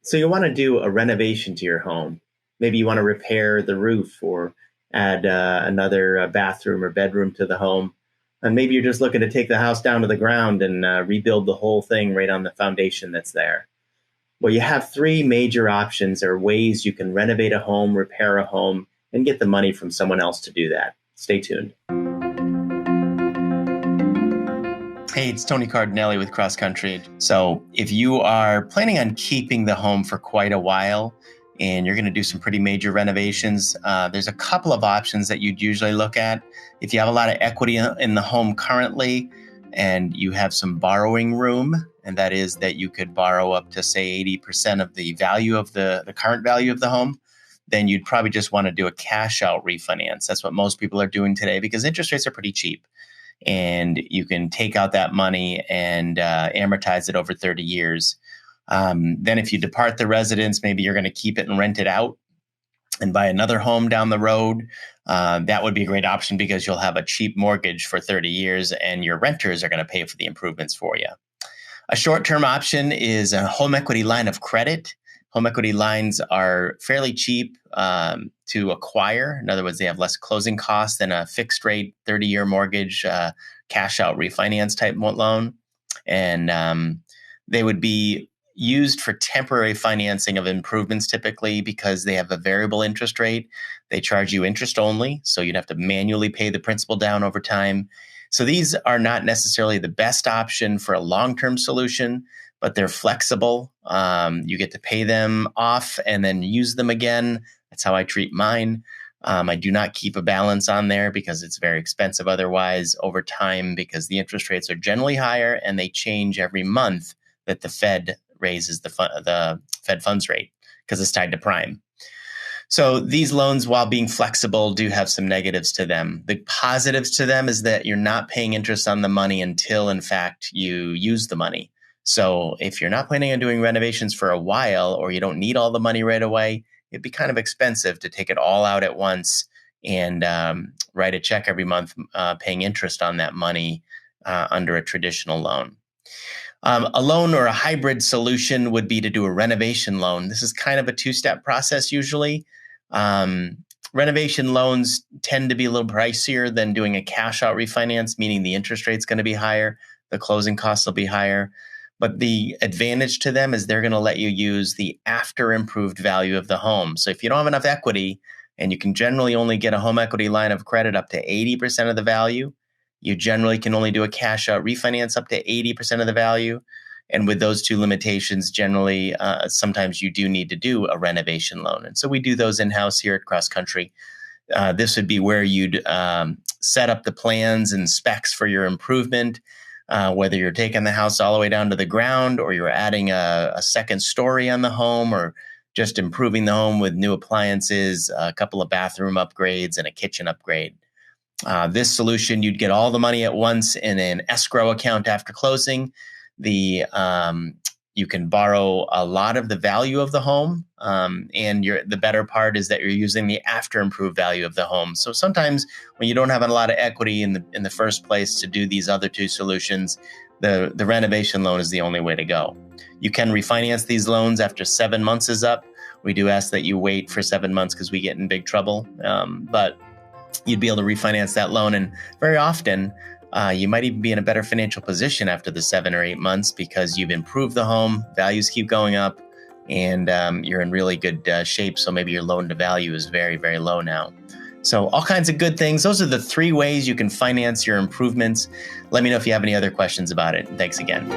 So you want to do a renovation to your home. Maybe you want to repair the roof or add another bathroom or bedroom to the home. And maybe you're just looking to take the house down to the ground and rebuild the whole thing right on the foundation that's there. Well, you have three major options or ways you can renovate a home, repair a home, and get the money from someone else to do that. Stay tuned. Hey, it's Tony Cardinali with CrossCountry. So if you are planning on keeping the home for quite a while and you're going to do some pretty major renovations, there's a couple of options that you'd usually look at. If you have a lot of equity in the home currently and you have some borrowing room, and that is that you could borrow up to, say, 80% of the value of the current value of the home, then you'd probably just want to do a cash out refinance. That's what most people are doing today because interest rates are pretty cheap. And you can take out that money and amortize it over 30 years. Then if you depart the residence, maybe you're going to keep it and rent it out and buy another home down the road. That would be a great option because you'll have a cheap mortgage for 30 years and your renters are going to pay for the improvements for you. A short-term option is a home equity line of credit. Home equity lines are fairly cheap to acquire. In other words, they have less closing costs than a fixed rate 30-year mortgage cash out refinance type loan. And they would be used for temporary financing of improvements typically because they have a variable interest rate. They charge you interest only, so you'd have to manually pay the principal down over time. So these are not necessarily the best option for a long-term solution, but they're flexible. You get to pay them off and then use them again. That's how I treat mine. I do not keep a balance on there because it's very expensive otherwise over time because the interest rates are generally higher and they change every month that the Fed raises the Fed funds rate because it's tied to prime. So these loans, while being flexible, do have some negatives to them. The positives to them is that you're not paying interest on the money until, in fact, you use the money. So if you're not planning on doing renovations for a while or you don't need all the money right away, it'd be kind of expensive to take it all out at once and write a check every month paying interest on that money under a traditional loan. A loan or a hybrid solution would be to do a renovation loan. This is kind of a two-step process usually. Renovation loans tend to be a little pricier than doing a cash out refinance, meaning the interest rate's going to be higher, the closing costs will be higher. But the advantage to them is they're going to let you use the after improved value of the home. So if you don't have enough equity, and you can generally only get a home equity line of credit up to 80% of the value, you generally can only do a cash out refinance up to 80% of the value. And with those two limitations, generally, sometimes you do need to do a renovation loan. And so we do those in-house here at CrossCountry. This would be where you'd set up the plans and specs for your improvement, whether you're taking the house all the way down to the ground or you're adding a second story on the home or just improving the home with new appliances, a couple of bathroom upgrades and a kitchen upgrade. This solution, you'd get all the money at once in an escrow account after closing. You can borrow a lot of the value of the home, and the better part is that you're using the after improved value of the home. So sometimes when you don't have a lot of equity in the first place to do these other two solutions, the renovation loan is the only way to go. You can refinance these loans after 7 months is up. We do ask that you wait for 7 months because we get in big trouble, but you'd be able to refinance that loan, and very often you might even be in a better financial position after the 7 or 8 months because you've improved the home, values keep going up, and you're in really good shape. So maybe your loan to value is very, very low now. So all kinds of good things. Those are the 3 ways you can finance your improvements. Let me know if you have any other questions about it. Thanks again.